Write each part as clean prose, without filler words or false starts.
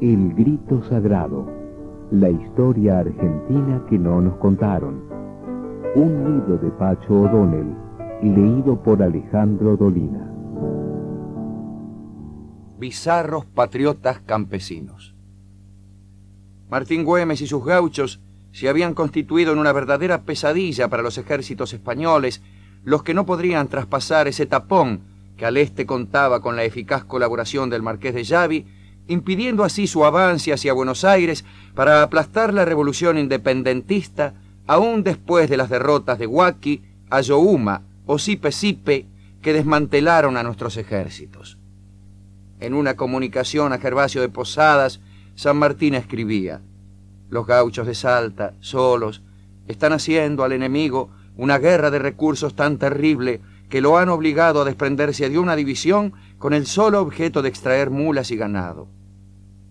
El grito sagrado, la historia argentina que no nos contaron. Un libro de Pacho O'Donnell, leído por Alejandro Dolina. Bizarros patriotas campesinos. Martín Güemes y sus gauchos se habían constituido en una verdadera pesadilla para los ejércitos españoles, los que no podrían traspasar ese tapón que al este contaba con la eficaz colaboración del Marqués de Llavi, impidiendo así su avance hacia Buenos Aires para aplastar la revolución independentista, aún después de las derrotas de Huaqui, Ayohuma o Sipe-Sipe, que desmantelaron a nuestros ejércitos. En una comunicación a Gervasio de Posadas, San Martín escribía: los gauchos de Salta, solos, están haciendo al enemigo una guerra de recursos tan terrible que lo han obligado a desprenderse de una división con el solo objeto de extraer mulas y ganado.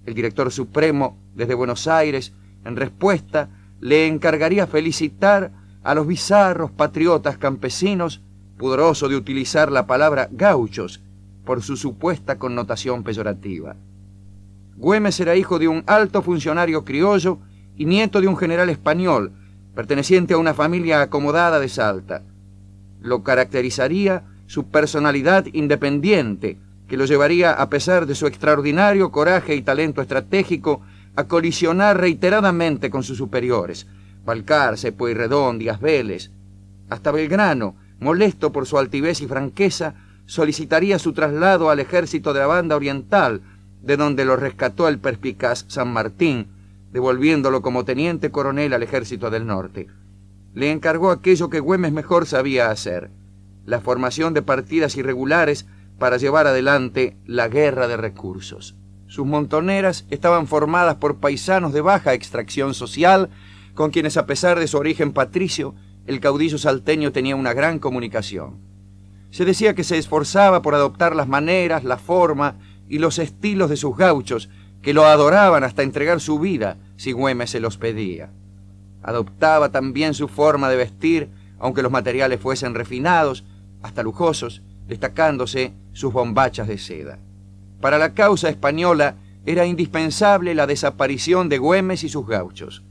El director supremo, desde Buenos Aires, en respuesta, le encargaría felicitar a los bizarros patriotas campesinos, pudoroso de utilizar la palabra gauchos por su supuesta connotación peyorativa. Güemes era hijo de un alto funcionario criollo y nieto de un general español, perteneciente a una familia acomodada de Salta. Lo caracterizaría su personalidad independiente, que lo llevaría, a pesar de su extraordinario coraje y talento estratégico, a colisionar reiteradamente con sus superiores, Balcarce, Pueyrredón, Díaz Vélez. Hasta Belgrano, molesto por su altivez y franqueza, solicitaría su traslado al ejército de la Banda Oriental, de donde lo rescató el perspicaz San Martín, devolviéndolo como teniente coronel al ejército del norte. Le encargó aquello que Güemes mejor sabía hacer: la formación de partidas irregulares para llevar adelante la guerra de recursos. Sus montoneras estaban formadas por paisanos de baja extracción social, con quienes, a pesar de su origen patricio, el caudillo salteño tenía una gran comunicación. Se decía que se esforzaba por adoptar las maneras, la forma y los estilos de sus gauchos, que lo adoraban hasta entregar su vida si Güemes se los pedía. Adoptaba también su forma de vestir, aunque los materiales fuesen refinados, hasta lujosos, destacándose sus bombachas de seda. Para la causa española era indispensable la desaparición de Güemes y sus gauchos.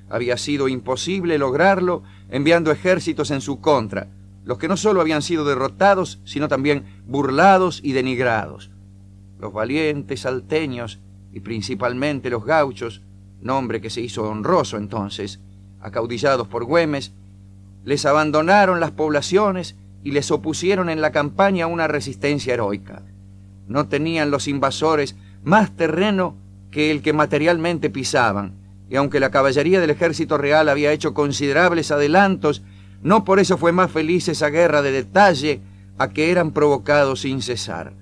Había sido imposible lograrlo enviando ejércitos en su contra, los que no solo habían sido derrotados, sino también burlados y denigrados. Los valientes salteños, y principalmente los gauchos, nombre que se hizo honroso entonces, acaudillados por Güemes, les abandonaron las poblaciones y les opusieron en la campaña una resistencia heroica. No tenían los invasores más terreno que el que materialmente pisaban, y aunque la caballería del ejército real había hecho considerables adelantos, no por eso fue más feliz esa guerra de detalle a que eran provocados sin cesar.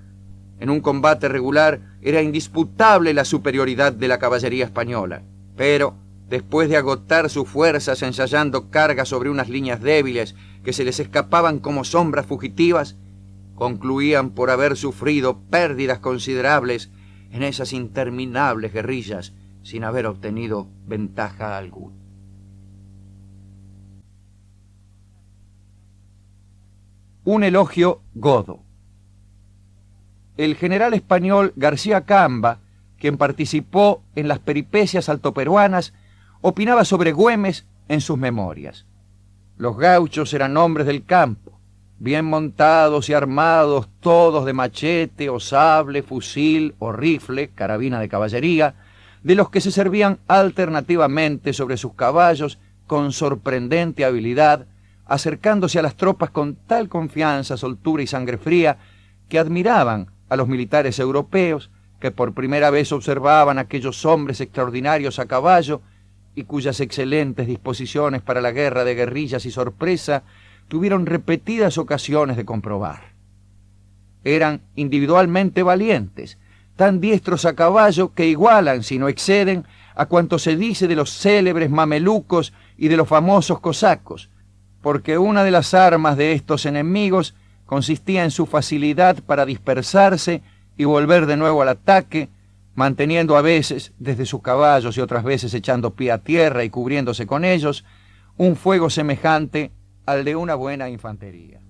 En un combate regular era indisputable la superioridad de la caballería española, pero después de agotar sus fuerzas ensayando cargas sobre unas líneas débiles que se les escapaban como sombras fugitivas, concluían por haber sufrido pérdidas considerables en esas interminables guerrillas sin haber obtenido ventaja alguna. Un elogio godo. El general español García Camba, quien participó en las peripecias altoperuanas, opinaba sobre Güemes en sus memorias. Los gauchos eran hombres del campo, bien montados y armados, todos de machete o sable, fusil o rifle, carabina de caballería, de los que se servían alternativamente sobre sus caballos con sorprendente habilidad, acercándose a las tropas con tal confianza, soltura y sangre fría, que admiraban a los militares europeos que por primera vez observaban aquellos hombres extraordinarios a caballo y cuyas excelentes disposiciones para la guerra de guerrillas y sorpresa tuvieron repetidas ocasiones de comprobar. Eran individualmente valientes, tan diestros a caballo que igualan, si no exceden, a cuanto se dice de los célebres mamelucos y de los famosos cosacos, porque una de las armas de estos enemigos consistía en su facilidad para dispersarse y volver de nuevo al ataque, manteniendo a veces, desde sus caballos y otras veces echando pie a tierra y cubriéndose con ellos, un fuego semejante al de una buena infantería.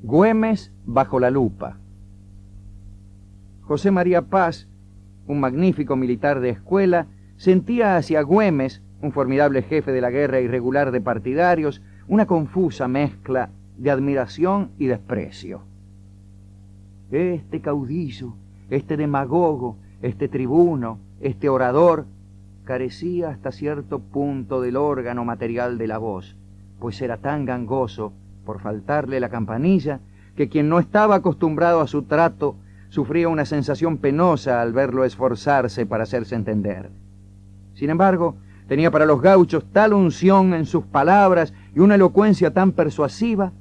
Güemes bajo la lupa. José María Paz un magnífico militar de escuela, sentía hacia Güemes, un formidable jefe de la guerra irregular de partidarios, una confusa mezcla de admiración y desprecio. Este caudillo, este demagogo, este tribuno, este orador, carecía hasta cierto punto del órgano material de la voz, pues era tan gangoso, por faltarle la campanilla, que quien no estaba acostumbrado a su trato sufría una sensación penosa al verlo esforzarse para hacerse entender. Sin embargo, tenía para los gauchos tal unción en sus palabras y una elocuencia tan persuasiva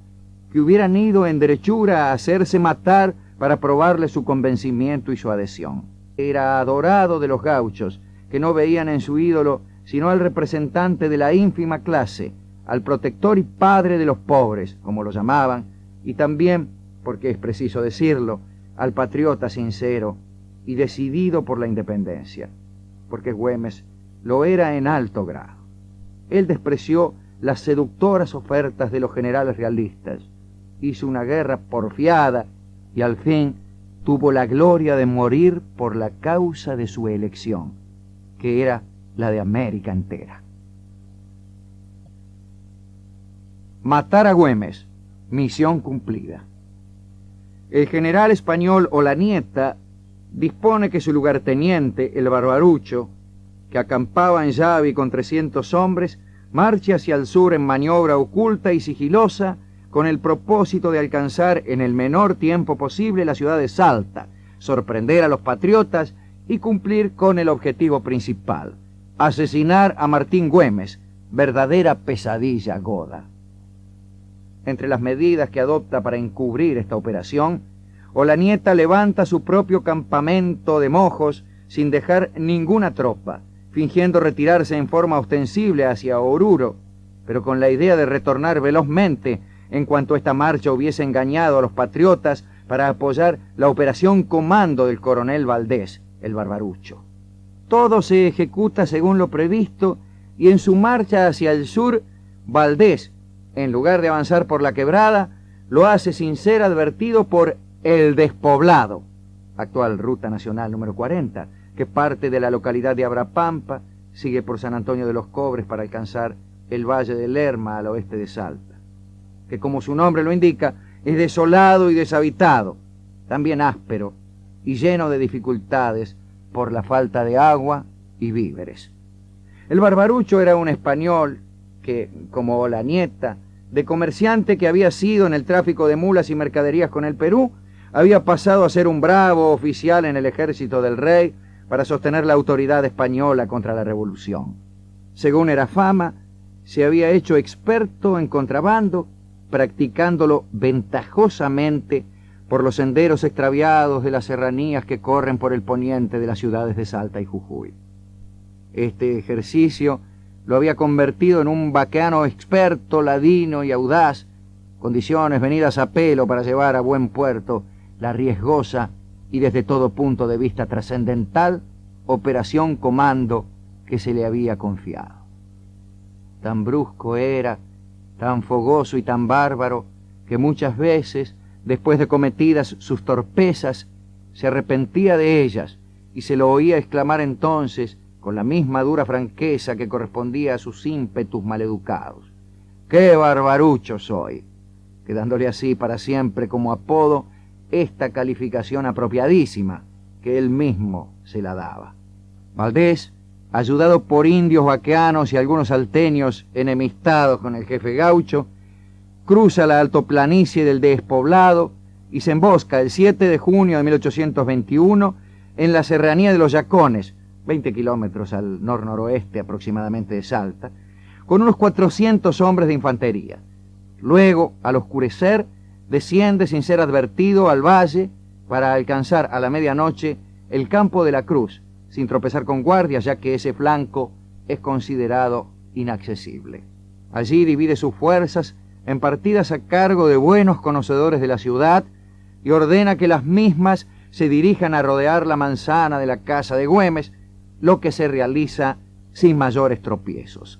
que hubieran ido en derechura a hacerse matar para probarle su convencimiento y su adhesión. Era adorado de los gauchos, que no veían en su ídolo sino al representante de la ínfima clase, al protector y padre de los pobres, como lo llamaban, y también, porque es preciso decirlo, al patriota sincero y decidido por la independencia, porque Güemes lo era en alto grado. Él despreció las seductoras ofertas de los generales realistas, hizo una guerra porfiada y al fin tuvo la gloria de morir por la causa de su elección, que era la de América entera. Matar a Güemes, misión cumplida. El general español Olanieta dispone que su lugarteniente, el Barbarucho, que acampaba en Yavi con 300 hombres, marche hacia el sur en maniobra oculta y sigilosa con el propósito de alcanzar en el menor tiempo posible la ciudad de Salta, sorprender a los patriotas y cumplir con el objetivo principal, asesinar a Martín Güemes, verdadera pesadilla goda. Entre las medidas que adopta para encubrir esta operación, Olanieta levanta su propio campamento de mojos sin dejar ninguna tropa, fingiendo retirarse en forma ostensible hacia Oruro, pero con la idea de retornar velozmente en cuanto esta marcha hubiese engañado a los patriotas para apoyar la operación comando del coronel Valdés, el Barbarucho. Todo se ejecuta según lo previsto y en su marcha hacia el sur, Valdés, en lugar de avanzar por la quebrada, lo hace sin ser advertido por el Despoblado, actual Ruta Nacional número 40, que parte de la localidad de Abrapampa, sigue por San Antonio de los Cobres para alcanzar el Valle de Lerma al oeste de Salta, que como su nombre lo indica, es desolado y deshabitado, también áspero y lleno de dificultades por la falta de agua y víveres. El Barbarucho era un español que, como Olanieta, de comerciante que había sido en el tráfico de mulas y mercaderías con el Perú, había pasado a ser un bravo oficial en el ejército del rey para sostener la autoridad española contra la revolución. Según era fama, se había hecho experto en contrabando, practicándolo ventajosamente por los senderos extraviados de las serranías que corren por el poniente de las ciudades de Salta y Jujuy. Este ejercicio lo había convertido en un vaqueano experto, ladino y audaz, condiciones venidas a pelo para llevar a buen puerto la riesgosa y desde todo punto de vista trascendental operación comando que se le había confiado. Tan brusco era, tan fogoso y tan bárbaro, que muchas veces, después de cometidas sus torpezas, se arrepentía de ellas y se lo oía exclamar entonces, con la misma dura franqueza que correspondía a sus ímpetus maleducados: ¡qué barbarucho soy!, quedándole así para siempre como apodo esta calificación apropiadísima que él mismo se la daba. Valdés, ayudado por indios vaqueanos y algunos salteños enemistados con el jefe gaucho, cruza la altoplanicie del Despoblado y se embosca el 7 de junio de 1821 en la serranía de los Yacones, 20 kilómetros al nor-noroeste aproximadamente de Salta, con unos 400 hombres de infantería. Luego, al oscurecer, desciende sin ser advertido al valle para alcanzar a la medianoche el Campo de la Cruz, sin tropezar con guardias, ya que ese flanco es considerado inaccesible. Allí divide sus fuerzas en partidas a cargo de buenos conocedores de la ciudad y ordena que las mismas se dirijan a rodear la manzana de la casa de Güemes, lo que se realiza sin mayores tropiezos.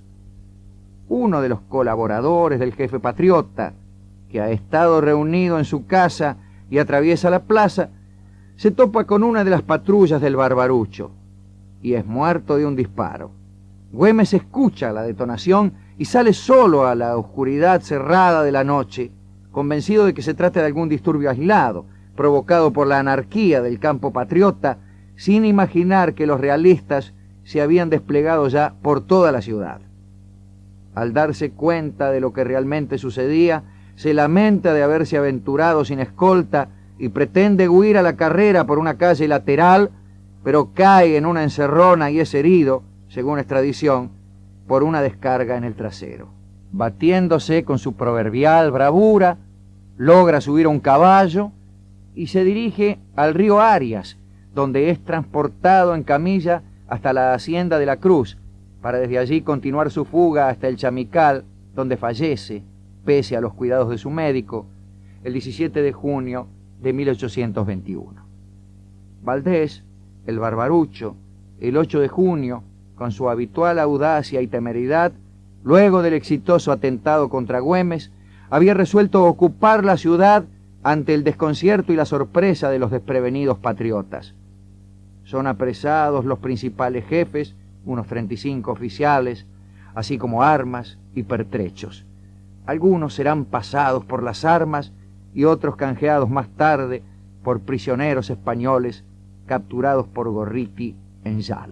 Uno de los colaboradores del jefe patriota, que ha estado reunido en su casa y atraviesa la plaza, se topa con una de las patrullas del Barbarucho y es muerto de un disparo. Güemes escucha la detonación y sale solo a la oscuridad cerrada de la noche, convencido de que se trata de algún disturbio aislado, provocado por la anarquía del campo patriota, sin imaginar que los realistas se habían desplegado ya por toda la ciudad. Al darse cuenta de lo que realmente sucedía, se lamenta de haberse aventurado sin escolta y pretende huir a la carrera por una calle lateral, pero cae en una encerrona y es herido, según es tradición, por una descarga en el trasero. Batiéndose con su proverbial bravura, logra subir a un caballo y se dirige al río Arias, donde es transportado en camilla hasta la hacienda de la Cruz, para desde allí continuar su fuga hasta el Chamical, donde fallece, pese a los cuidados de su médico, el 17 de junio de 1821. Valdés, el Barbarucho, el 8 de junio, con su habitual audacia y temeridad, luego del exitoso atentado contra Güemes, había resuelto ocupar la ciudad ante el desconcierto y la sorpresa de los desprevenidos patriotas. Son apresados los principales jefes, unos 35 oficiales, así como armas y pertrechos. Algunos serán pasados por las armas y otros canjeados más tarde por prisioneros españoles capturados por Gorriti en Yala.